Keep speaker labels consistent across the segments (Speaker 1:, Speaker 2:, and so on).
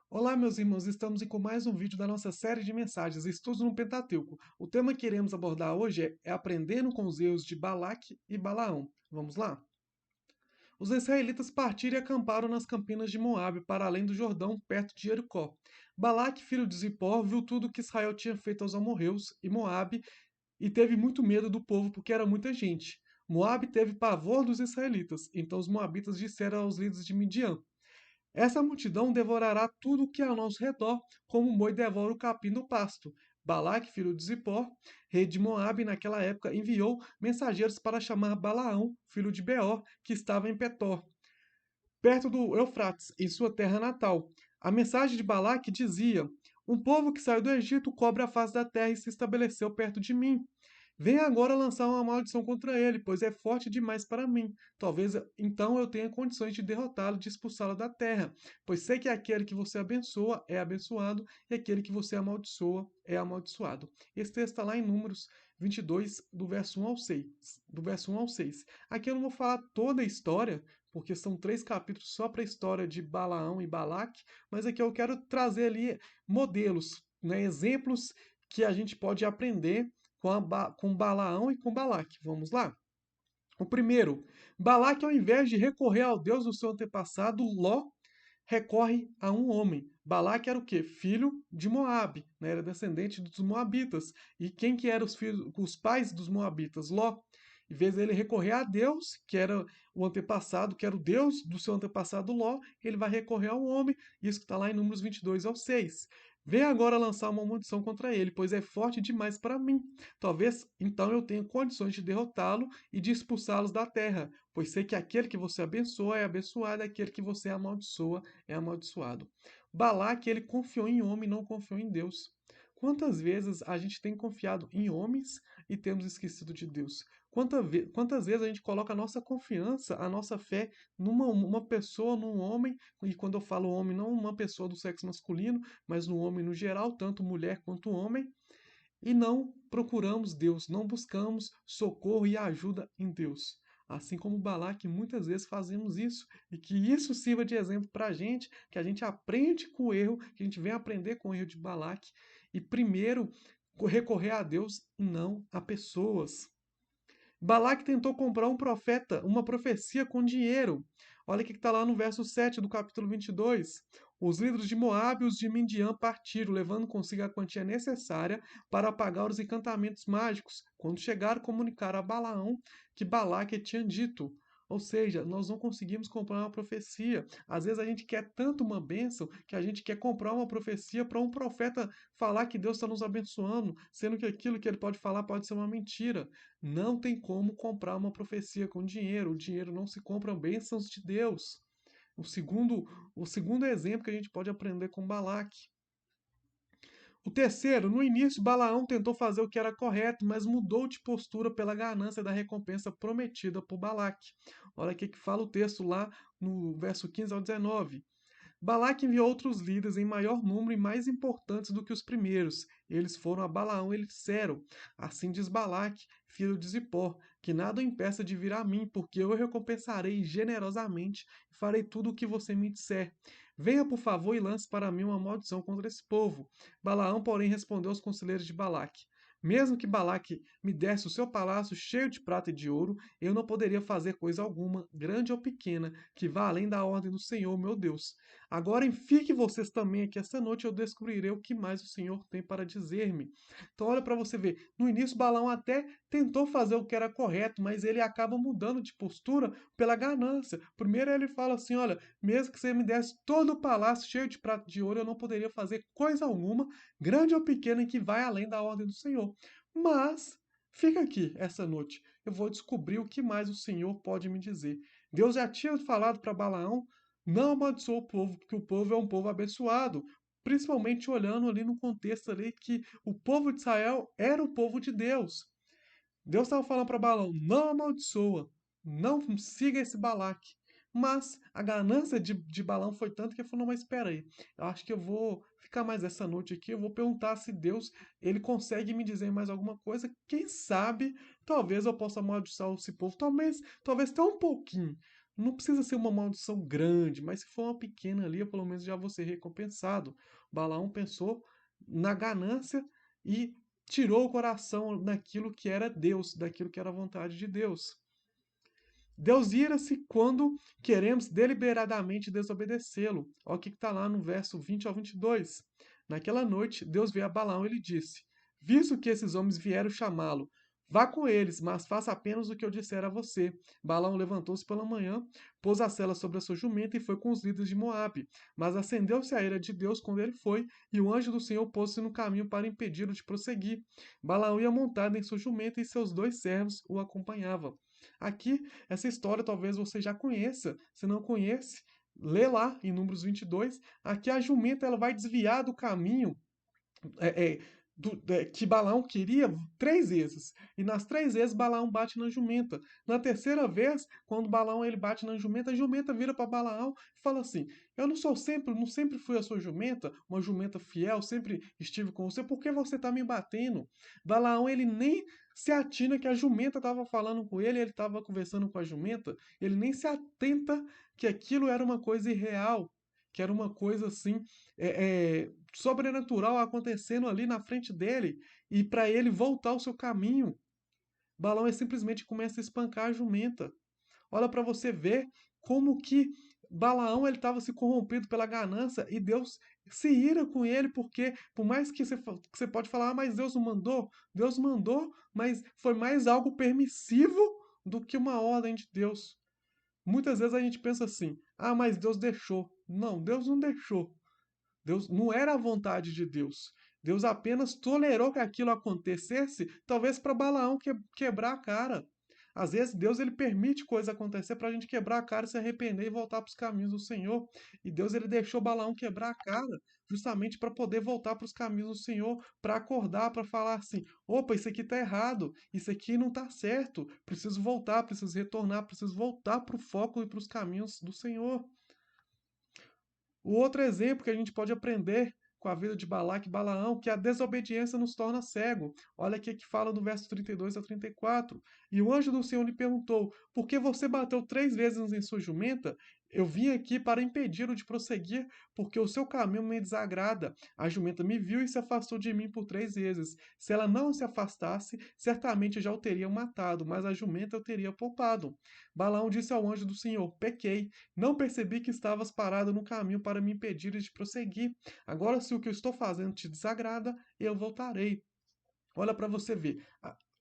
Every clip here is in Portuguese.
Speaker 1: Olá, meus irmãos, estamos com mais um vídeo da nossa série de mensagens, Estudos no Pentateuco. O tema que iremos abordar hoje é Aprendendo com os erros de Balaque e Balaão. Vamos lá? Os israelitas partiram e acamparam nas campinas de Moabe, para além do Jordão, perto de Jericó. Balaque, filho de Zippor, viu tudo o que Israel tinha feito aos amorreus e Moabe e teve muito medo do povo, porque era muita gente. Moabe teve pavor dos israelitas, então os moabitas disseram aos líderes de Midian: essa multidão devorará tudo o que é ao nosso redor, como o boi devora o capim do pasto. Balaque, filho de Zippor, rei de Moabe, naquela época, enviou mensageiros para chamar Balaão, filho de Beor, que estava em Petor, perto do Eufrates, em sua terra natal. A mensagem de Balaque dizia: um povo que saiu do Egito cobre a face da terra e se estabeleceu perto de mim. Venha agora lançar uma maldição contra ele, pois é forte demais para mim. Talvez então eu tenha condições de derrotá-lo, de expulsá-lo da terra. Pois sei que aquele que você abençoa é abençoado, e aquele que você amaldiçoa é amaldiçoado. Esse texto está lá em Números 22, do verso 1 ao 6. Do verso 1 ao 6. Aqui eu não vou falar toda a história, porque são 3 capítulos só para a história de Balaão e Balaque, mas aqui eu quero trazer ali modelos, né, exemplos que a gente pode aprender com Balaão e com Balaque. Vamos lá? O primeiro, Balaque, ao invés de recorrer ao Deus do seu antepassado, Ló recorre a um homem. Balaque era o quê? Filho de Moabe, né? Era descendente dos Moabitas. E quem que eram os pais dos Moabitas? Ló. Em vez dele recorrer a Deus, que era o antepassado, que era o Deus do seu antepassado Ló, ele vai recorrer ao homem. Isso que está lá em Números 22 ao 6. Vem agora lançar uma maldição contra ele, pois é forte demais para mim. Talvez então eu tenha condições de derrotá-lo e de expulsá-los da terra, pois sei que aquele que você abençoa é abençoado, e aquele que você amaldiçoa é amaldiçoado. Balaque, ele confiou em homem, não confiou em Deus. Quantas vezes a gente tem confiado em homens e temos esquecido de Deus? Quantas vezes a gente coloca a nossa confiança, a nossa fé numa uma pessoa, num homem, e quando eu falo homem, não uma pessoa do sexo masculino, mas no homem no geral, tanto mulher quanto homem, e não procuramos Deus, não buscamos socorro e ajuda em Deus. Assim como Balaque, muitas vezes fazemos isso, e que isso sirva de exemplo para a gente, que a gente aprende com o erro, que a gente vem aprender com o erro de Balaque, e primeiro recorrer a Deus e não a pessoas. Balaque tentou comprar um profeta, uma profecia com dinheiro. Olha o que está lá no verso 7 do capítulo 22. Os líderes de Moabe e os de Midian partiram, levando consigo a quantia necessária para pagar os encantamentos mágicos. Quando chegaram, comunicaram a Balaão que Balaque tinha dito. Ou seja, nós não conseguimos comprar uma profecia. Às vezes a gente quer tanto uma bênção que a gente quer comprar uma profecia para um profeta falar que Deus está nos abençoando, sendo que aquilo que ele pode falar pode ser uma mentira. Não tem como comprar uma profecia com dinheiro. O dinheiro não se compra bênçãos de Deus. O segundo, o segundo exemplo que a gente pode aprender com Balaque. O terceiro, no início, Balaão tentou fazer o que era correto, mas mudou de postura pela ganância da recompensa prometida por Balaque. Olha o que fala o texto lá no verso 15 ao 19. Balaque enviou outros líderes em maior número e mais importantes do que os primeiros. Eles foram a Balaão e lhe disseram: assim diz Balaque, filho de Zippor, que nada o impeça de vir a mim, porque eu o recompensarei generosamente e farei tudo o que você me disser. Venha, por favor, e lance para mim uma maldição contra esse povo. Balaão, porém, respondeu aos conselheiros de Balaque: mesmo que Balaque me desse o seu palácio cheio de prata e de ouro, eu não poderia fazer coisa alguma, grande ou pequena, que vá além da ordem do Senhor, meu Deus. Agora fiquem vocês também aqui esta noite, eu descobrirei o que mais o Senhor tem para dizer-me. Então olha para você ver, no início Balaão até tentou fazer o que era correto, mas ele acaba mudando de postura pela ganância. Primeiro ele fala assim, olha, mesmo que você me desse todo o palácio cheio de prata de ouro, eu não poderia fazer coisa alguma, grande ou pequena, que vai além da ordem do Senhor. Mas fica aqui essa noite, eu vou descobrir o que mais o Senhor pode me dizer. Deus já tinha falado para Balaão não amaldiçoa o povo, porque o povo é um povo abençoado. Principalmente olhando ali no contexto ali que o povo de Israel era o povo de Deus. Deus estava falando para Balaão, não amaldiçoa, não siga esse Balaque. Mas a ganância de Balaão foi tanto que ele falou, não, mas espera aí, eu acho que eu vou ficar mais essa noite aqui, eu vou perguntar se Deus, ele consegue me dizer mais alguma coisa, quem sabe, talvez eu possa amaldiçoar esse povo, talvez até um pouquinho. Não precisa ser uma maldição grande, mas se for uma pequena ali, eu pelo menos já vou ser recompensado. Balaão pensou na ganância e tirou o coração daquilo que era Deus, daquilo que era a vontade de Deus. Deus ira-se quando queremos deliberadamente desobedecê-lo. Olha o que está lá no verso 20 ao 22. Naquela noite, Deus veio a Balaão e lhe disse: Visto que esses homens vieram chamá-lo, vá com eles, mas faça apenas o que eu disser a você. Balaão levantou-se pela manhã, pôs a sela sobre a sua jumenta e foi com os líderes de Moabe. Mas acendeu-se a ira de Deus quando ele foi, e o anjo do Senhor pôs-se no caminho para impedi-lo de prosseguir. Balaão ia montado em sua jumenta e seus 2 servos o acompanhavam. Aqui, essa história talvez você já conheça. Se não conhece, lê lá em Números 22. Aqui a jumenta ela vai desviar do caminho é, é, que Balaão queria 3 vezes. E nas 3 vezes Balaão bate na jumenta. Na terceira vez, quando Balaão ele bate na jumenta, a jumenta vira para Balaão e fala assim: Eu não sempre fui a sua jumenta, uma jumenta fiel, sempre estive com você, por que você está me batendo? Balaão ele nem se atina que a jumenta estava falando com ele estava conversando com a jumenta, ele nem se atenta que aquilo era uma coisa irreal, que era uma coisa assim, sobrenatural acontecendo ali na frente dele e para ele voltar ao seu caminho. Balão simplesmente começa a espancar a jumenta. Olha para você ver como que Balaão ele estava se corrompido pela ganância e Deus se ira com ele porque por mais que você pode falar, mas Deus mandou, mas foi mais algo permissivo do que uma ordem de Deus. Muitas vezes a gente pensa assim, mas Deus deixou. Não, Deus não deixou. Deus não era a vontade de Deus. Deus apenas tolerou que aquilo acontecesse, talvez para Balaão quebrar a cara. Às vezes Deus ele permite coisa acontecer para a gente quebrar a cara, se arrepender e voltar para os caminhos do Senhor. E Deus ele deixou Balaão quebrar a cara, justamente para poder voltar para os caminhos do Senhor, para acordar, para falar assim: opa, isso aqui está errado, isso aqui não está certo, preciso voltar, preciso retornar, preciso voltar para o foco e para os caminhos do Senhor. O outro exemplo que a gente pode aprender com a vida de Balaque e Balaão, que a desobediência nos torna cego. Olha aqui que fala no verso 32 a 34. E o anjo do Senhor lhe perguntou: Por que você bateu 3 vezes em sua jumenta? Eu vim aqui para impedi-lo de prosseguir, porque o seu caminho me desagrada. A jumenta me viu e se afastou de mim por 3 vezes. Se ela não se afastasse, certamente eu já o teria matado, mas a jumenta eu teria poupado. Balaão disse ao anjo do Senhor: Pequei, não percebi que estavas parado no caminho para me impedir de prosseguir. Agora, se o que eu estou fazendo te desagrada, eu voltarei. Olha para você ver.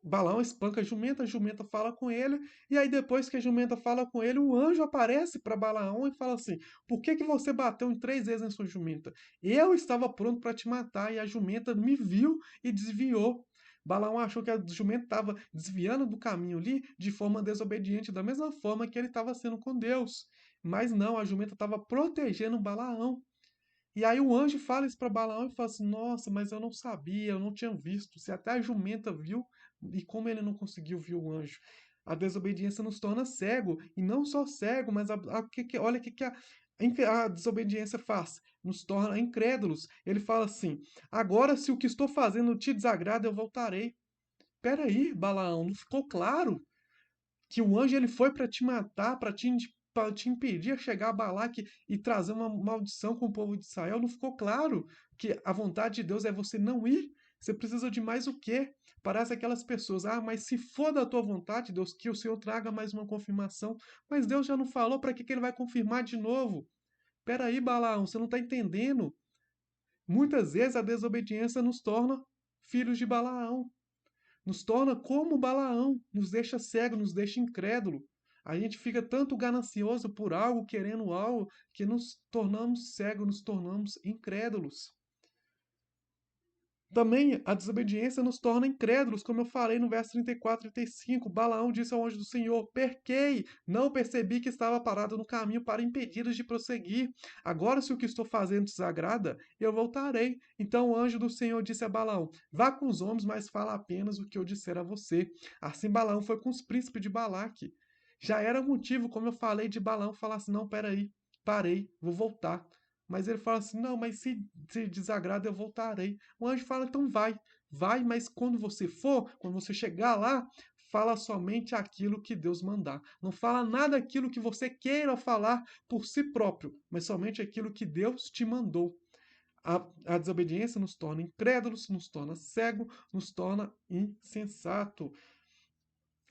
Speaker 1: Balaão espanca a jumenta fala com ele, e aí depois que a jumenta fala com ele, o anjo aparece para Balaão e fala assim: Por que você bateu em 3 vezes em sua jumenta? Eu estava pronto para te matar, e a jumenta me viu e desviou. Balaão achou que a jumenta estava desviando do caminho ali de forma desobediente, da mesma forma que ele estava sendo com Deus. Mas não, a jumenta estava protegendo Balaão. E aí o anjo fala isso para Balaão e fala assim: Nossa, mas eu não sabia, eu não tinha visto. Se até a jumenta viu, e como ele não conseguiu ver o anjo? A desobediência nos torna cego, e não só cego, mas olha o que a desobediência faz: nos torna incrédulos. Ele fala assim: Agora, se o que estou fazendo te desagrada, eu voltarei. Peraí, Balaão, não ficou claro que o anjo ele foi para te matar, para te impedir a chegar a Balaque e trazer uma maldição com o povo de Israel? Não ficou claro que a vontade de Deus é você não ir? Você precisa de mais o quê? Parece aquelas pessoas, mas se for da tua vontade, Deus, que o Senhor traga mais uma confirmação. Mas Deus já não falou, para que ele vai confirmar de novo? Peraí, Balaão, você não está entendendo? Muitas vezes a desobediência nos torna filhos de Balaão, nos torna como Balaão, nos deixa cego, nos deixa incrédulo. A gente fica tanto ganancioso por algo, querendo algo, que nos tornamos cegos, nos tornamos incrédulos. Também a desobediência nos torna incrédulos, como eu falei no verso 34 e 35. Balaão disse ao anjo do Senhor: Perquei, não percebi que estava parado no caminho para impedi-los de prosseguir. Agora, se o que estou fazendo desagrada, eu voltarei. Então o anjo do Senhor disse a Balaão: Vá com os homens, mas fala apenas o que eu disser a você. Assim Balaão foi com os príncipes de Balaque. Já era motivo, como eu falei, de Balaão falar assim: Não, peraí, parei, vou voltar. Mas ele fala assim: Não, mas se desagrada, eu voltarei. O anjo fala: Então vai, vai, mas quando você for, quando você chegar lá, fala somente aquilo que Deus mandar. Não fala nada aquilo que você queira falar por si próprio, mas somente aquilo que Deus te mandou. A desobediência nos torna incrédulos, nos torna cego, nos torna insensato.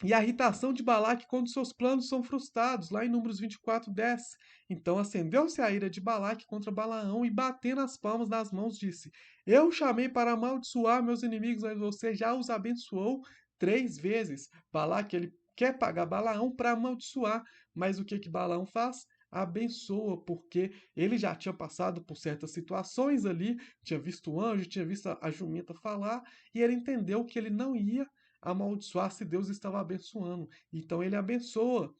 Speaker 1: E a irritação de Balaque quando seus planos são frustrados, lá em Números 24:10. Então acendeu-se a ira de Balaque contra Balaão e, batendo as palmas das mãos, disse: Eu chamei para amaldiçoar meus inimigos, mas você já os abençoou 3 vezes. Balaque, ele quer pagar Balaão para amaldiçoar, mas o que que Balaão faz? Abençoa, porque ele já tinha passado por certas situações ali, tinha visto o anjo, tinha visto a jumenta falar, e ele entendeu que ele não ia amaldiçoar se Deus estava abençoando. Então ele abençoa.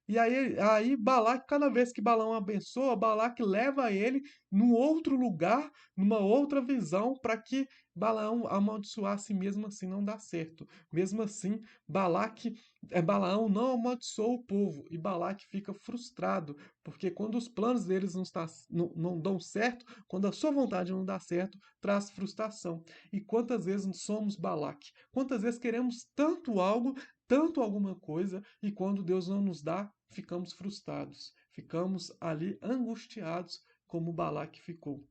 Speaker 1: E aí Balaque, cada vez que Balaão abençoa, Balaque leva ele num outro lugar, numa outra visão, para que Balaão amaldiçoasse, mesmo assim não dá certo. Mesmo assim, Balaão não amaldiçoa o povo e Balaque fica frustrado, porque quando os planos deles não dão certo, quando a sua vontade não dá certo, traz frustração. E quantas vezes somos Balaque? Quantas vezes queremos tanto algo, tanto alguma coisa, e quando Deus não nos dá, ficamos frustrados, ficamos ali angustiados, como Balaque ficou.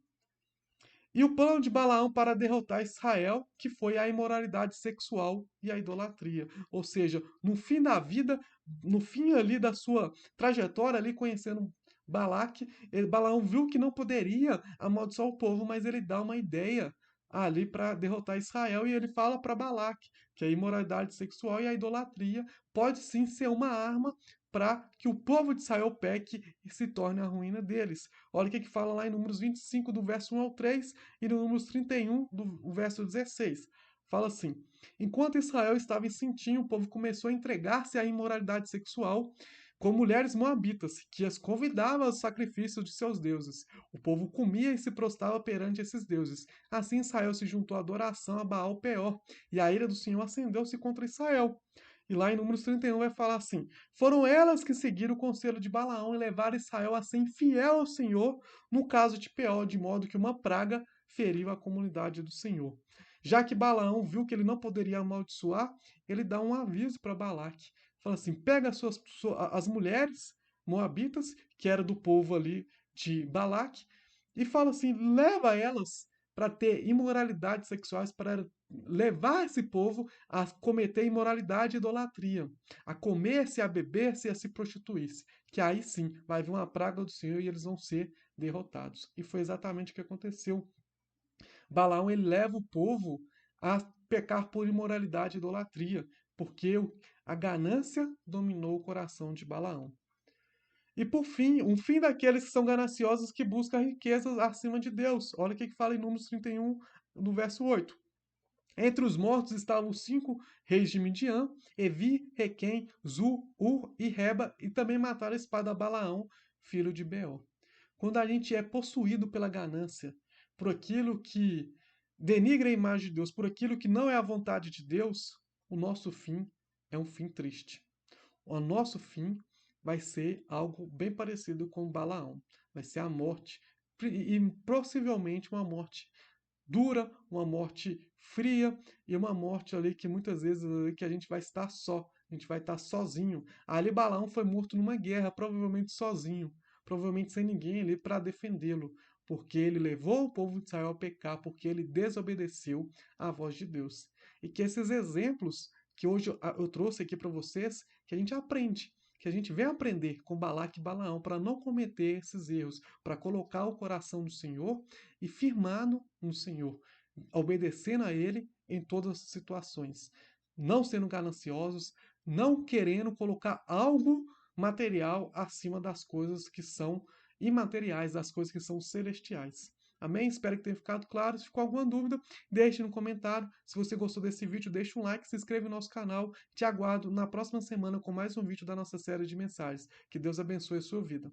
Speaker 1: E o plano de Balaão para derrotar Israel, que foi a imoralidade sexual e a idolatria. Ou seja, no fim da vida, no fim ali da sua trajetória, ali conhecendo Balaque, Balaão viu que não poderia amaldiçoar o povo, mas ele dá uma ideia ali para derrotar Israel e ele fala para Balaque que a imoralidade sexual e a idolatria pode sim ser uma arma para que o povo de Israel peque e se torne a ruína deles. Olha o que fala lá em Números 25, do verso 1 ao 3, e no Números 31, do verso 16. Fala assim: Enquanto Israel estava em Sintim, o povo começou a entregar-se à imoralidade sexual com mulheres moabitas, que as convidavam aos sacrifícios de seus deuses. O povo comia e se prostrava perante esses deuses. Assim Israel se juntou à adoração a Baal Peor, e a ira do Senhor acendeu-se contra Israel. E lá em Números 31 vai falar assim: Foram elas que seguiram o conselho de Balaão e levaram Israel a ser infiel ao Senhor no caso de Peor, de modo que uma praga feriu a comunidade do Senhor. Já que Balaão viu que ele não poderia amaldiçoar, ele dá um aviso para Balaque. Fala assim: pega as mulheres moabitas, que era do povo ali de Balaque, e fala assim: leva elas para ter imoralidades sexuais, para levar esse povo a cometer imoralidade e idolatria, a comer-se, a beber-se e a se prostituir-se. Que aí sim vai vir uma praga do Senhor e eles vão ser derrotados. E foi exatamente o que aconteceu. Balaão ele leva o povo a pecar por imoralidade e idolatria, porque a ganância dominou o coração de Balaão. E por fim, um fim daqueles que são gananciosos que buscam riquezas acima de Deus. Olha o que fala em Números 31, no verso 8. Entre os mortos estavam os 5 reis de Midian, Evi, Requem, Zu, Ur e Reba, e também mataram a espada Balaão, filho de Beor. Quando a gente é possuído pela ganância, por aquilo que denigra a imagem de Deus, por aquilo que não é a vontade de Deus, o nosso fim é um fim triste. O nosso fim vai ser algo bem parecido com Balaão. Vai ser a morte, e possivelmente uma morte dura, uma morte fria e uma morte ali que muitas vezes que a gente vai estar só, a gente vai estar sozinho. Ali Balaão foi morto numa guerra, provavelmente sozinho, provavelmente sem ninguém ali para defendê-lo, porque ele levou o povo de Israel a pecar, porque ele desobedeceu à voz de Deus. E que esses exemplos que hoje eu trouxe aqui para vocês, que a gente aprende, que a gente vem aprender com Balaque e Balaão para não cometer esses erros, para colocar o coração do Senhor e firmado no Senhor, obedecendo a Ele em todas as situações, não sendo gananciosos, não querendo colocar algo material acima das coisas que são imateriais, das coisas que são celestiais. Amém? Espero que tenha ficado claro. Se ficou alguma dúvida, deixe no comentário. Se você gostou desse vídeo, deixe um like, se inscreva no nosso canal. Te aguardo na próxima semana com mais um vídeo da nossa série de mensagens. Que Deus abençoe a sua vida.